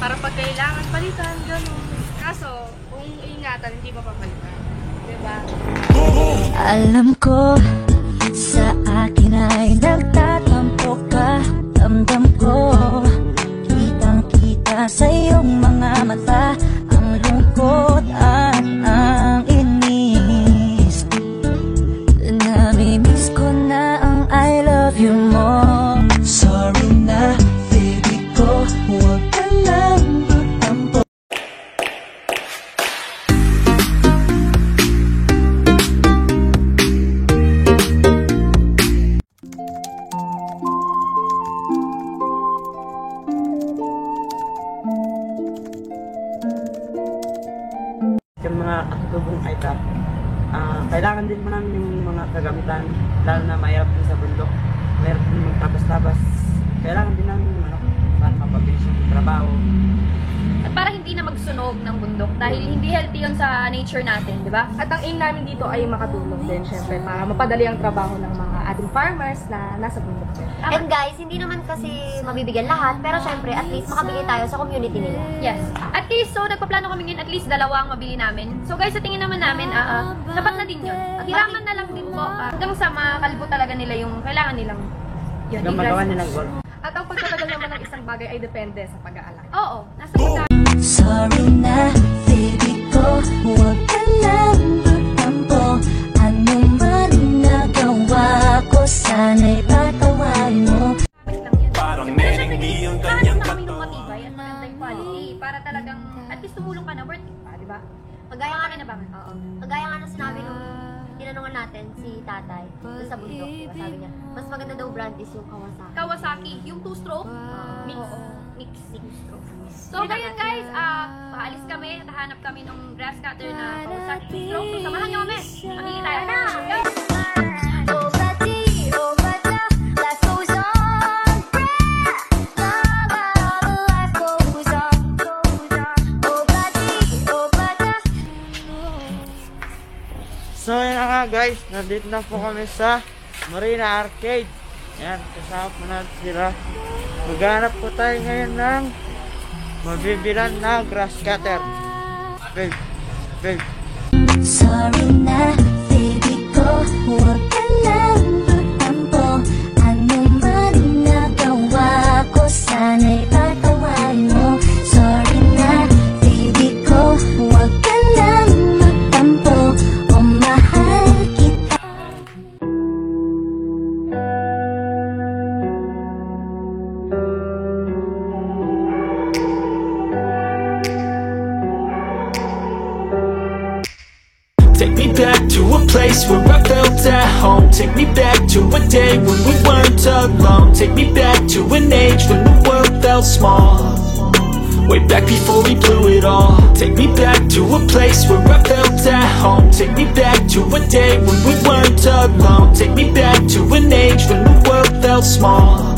Para pag kailangan palitan, gano'n. Kaso, kung ingatan, hindi pa papalitan. Diba? Alam ko, sa akin ay nagtatampo ka. Damdam ko, kitang-kita sa iyong mga mata ang lungkot at ang inis. Nami-miss ko na ang I love you mo. Sorry na, baby ko, huwag ka lang magtampo. Yung mga katutubong item, kailangan din mo namin yung mga kagamitan, lalo na mahirap din sa bundok. Meron din magtabas-tabas. Kailangan din namin yung para mapabilis yung trabaho. At para hindi na magsunog ng bundok dahil hindi healthy yun sa nature natin, di ba? At ang aim namin dito ay makatulong din, syempre, para mapadali ang trabaho ng mga ating farmers na nasa bundok din. And guys, hindi naman kasi mabibigyan lahat, pero syempre, at least makabigay tayo sa community nila. Yes. At least, so nagpaplano kami ngayon, at least 2 ang mabili namin. So guys, sa tingin naman namin, sapat na din yun. Hiraman na lang din po hanggang sa makalbo talaga nila yung kailangan nilang yun. Hanggang magawa nilang goal. At ang pagtatagal naman ng isang bagay ay depende sa pag-aalak. Oo, nasa pagka. Sorry na, baby ko, huwag ka lang magtampo. Ano man nagawa ko, sana'y patawarin mo. Parang hindi yung kanyang kato. Matibay at magandang quality para talagang at least tumulong ka na worth it pa, di ba? Kagaya nga na bangan. Oo. Kagaya nga na sinabi nung tinanungan natin si tatay doon sa bundok, diba? Sabi niya, mas maganda daw brand is yung Kawasaki. Kawasaki, yung 2-stroke, mix stroke. So ngayon guys, paalis kami, nahanap kami ng grass cutter na Kawasaki 2-stroke. So samahan niyo kami. Mamili tayo na. So yun na nga guys, nandito na po kami sa Marina Arcade. Yan, kasama po natin sila. Maghanap po tayo ngayon ng mabibilan na grass cutter. Babe. Sorry na, baby ko, huwag ka lang magtampo. Ano man nagawa ko, sana'y patawarin mo. Sorry na, baby ko, huwag ka lang magtampo. O mahal kita. Take me back to a place where I felt at home. Take me back to a day when we weren't alone. Take me back to an age when the world felt small. Way back before we blew it all. Take me back to a place where I felt at home. Take me back to a day when we weren't alone. Take me back to an age when the world felt small.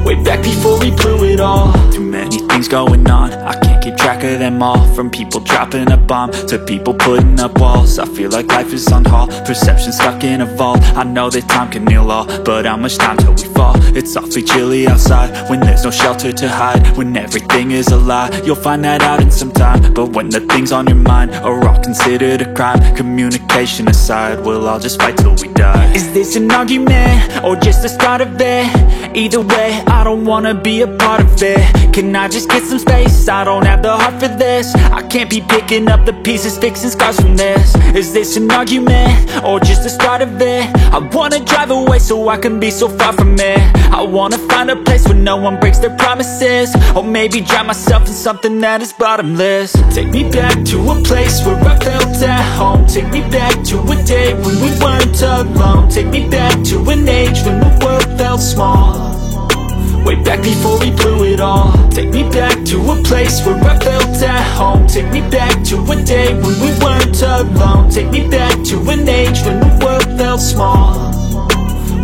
Way back before we blew it all. Too many things going on, I can't keep track of them all. From people dropping a bomb to people putting up walls. I feel like life is on hold, perception stuck in a vault. I know that time can heal all, but how much time till we fall? It's awfully chilly outside, when there's no shelter to hide. When everything is a lie, you'll find that out in some time. But when the things on your mind are all considered a crime, communication aside, we'll all just fight till we die. Is this an argument, or just the start of it? Either way, I don't wanna be a part of it. Can I just get some space? I don't have the heart for this. I can't be picking up the pieces, fixing scars from this. Is this an argument, or just the start of it? I wanna drive away so I can be so far from it. I wanna find a place where no one breaks their promises. Or maybe drown myself in something that is bottomless. Take me back to a place where I felt at home. Take me back to a day when we weren't alone. Take me back to an age when the world felt small. Way back before we blew it all. Take me back to a place where I felt at home. Take me back to a day when we weren't alone. Take me back to an age when the world felt small.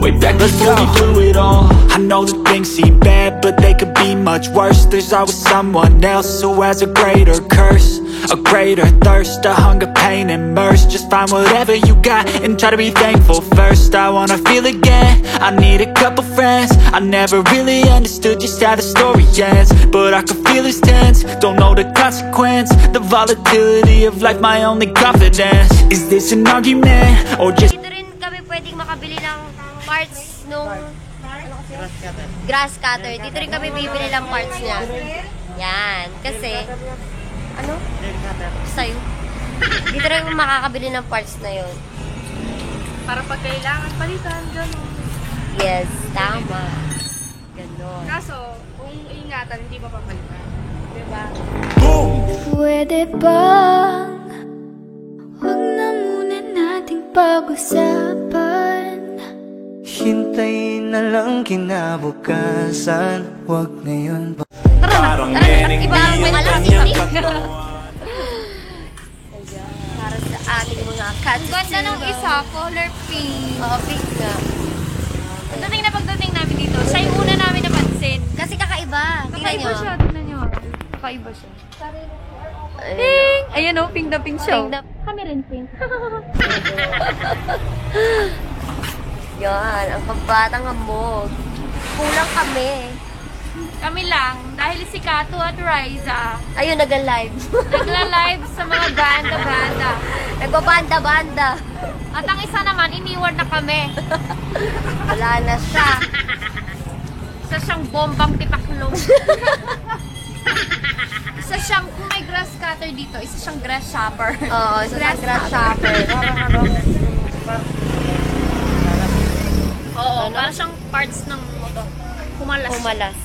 way back before we blew it all. I know that things seem bad, but they could be much worse. There's always someone else who has a greater curse, a greater thirst, a hunger, pain, and mercy. Just find whatever you got and try to be thankful first. I wanna feel again, I need a couple friends. I never really understood just how the story ends, but I can feel it's tense, don't know the consequence. The volatility of life, my only confidence. Is this an argument, or just Dito rin kami pwedeng makabili ng parts nung grass cutter. Dito rin kami bibili ng parts niya. Yan. Kasi, ano? Sa'yo. Dito rin makakabili ng parts na yun. Para pag kailangan palitan, gano'n. Yes, tama. Ganon. Kaso, kung ingatan, hindi pa papalitan. Diba? Pwede bang huwag na muna nating pag-usapan? Hintayin na lang kinabukasan. Huwag ngayon pa. parang Iba ang malasisik. Para sa ating mga cats. Ganda nung isa, color pink. Oo, pink nga. Pagdating na pagdating namin dito, siya yung una namin napansin. Kasi kakaiba. Tingnan Kakaiba nyo. siya, tingnan nyo. Kakaiba siya. Ayun. Pink! Ayan o, pink na pink siya. Pink na- Kami rin pink. Yan, ang pagbatang hambog. Kulang kami. Kami lang, dahil si Kato at Riza, Ayun, nag-live. nagla-live sa mga banda-banda. Nagbabanda-banda. At ang isa naman, iniwan na kami. Wala na siya. Isa siyang bombang tipaklong. Isa siyang, kung may grass cutter dito, isa siyang grass shopper. Oo, sa grass shopper. Oo, parang siyang parts ng motor. Kumalas. Pumalas.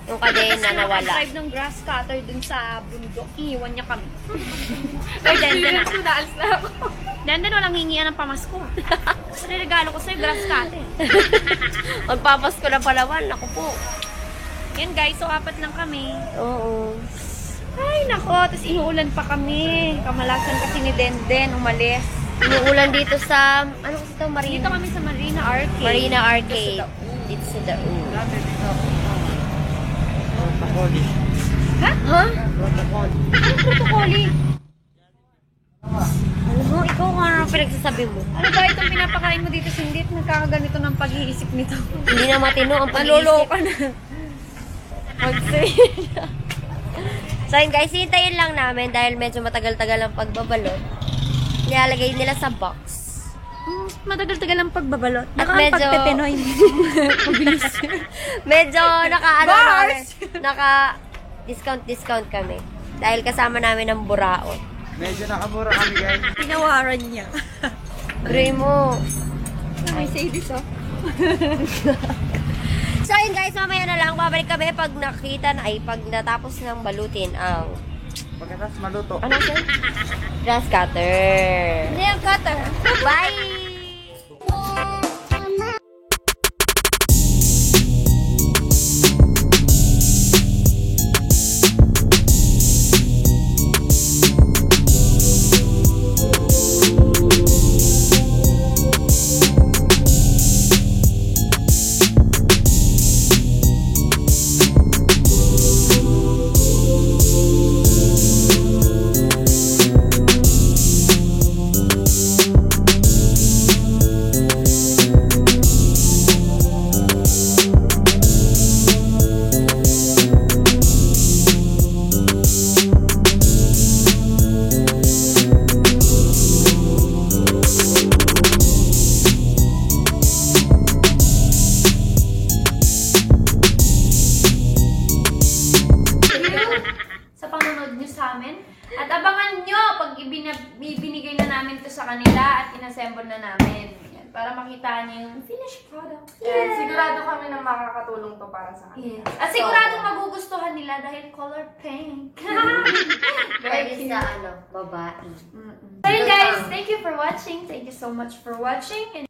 Yung kadena nawala. Drive ng grass cutter dun sa bundok, iniwan niya kami. Ay, Denden na. Naalis na ako. Denden, walang hingian ng pamasko. Regalo ko sa'yo, grass cutter. Magpapasko na palawan. Ako po. Yan guys, so apat lang kami. Oo. Ay, nako, tapos inuulan pa kami. Kamalasan kasi ni Denden, umalis. Inuulan dito sa, ano kasi ito, Dito Marina? kami sa Marina Arcade. Marina Arcade. Dito sa Daun. Protocoli. Ha? Protocoli. Ano protokoli? Alam mo, ikaw kung ano pinagsasabi mo. Ano ba itong pinapakain mo dito, Sindit? Nagkakaganito ng pag-iisip nito. Hindi na matino ang Maloloka pag-iisip. na. So yun guys, hintayin lang namin dahil medyo matagal-tagal ang pagbabalot. Nilalagay nila sa box. Matagal-tagal ang pagbabalot. At Baka ang medyo- pagpepenoy. Mabilis. Medyo naka-discount kami. Dahil kasama namin ang buraot. Medyo nakamura kami guys. Tinawaran niya. Gray mo. May Mercedes, oh. So yun guys, mamaya na lang babalik kami pag nakita na, pag natapos ng balutin ang Pagkatapos maluto. ano siya? Grass cutter. Hindi ang cutter. Bye! Sa panonood nyo sa amin. At abangan nyo pag ibinigay na namin to sa kanila at inassemble na namin. Yan, para makita nyo yung finished product. And sigurado kami na makakatulong to para sa kanila. Yes. At siguradong magugustuhan nila dahil color pink. Pwede sa babae. So yun guys, thank you for watching. Thank you so much for watching. And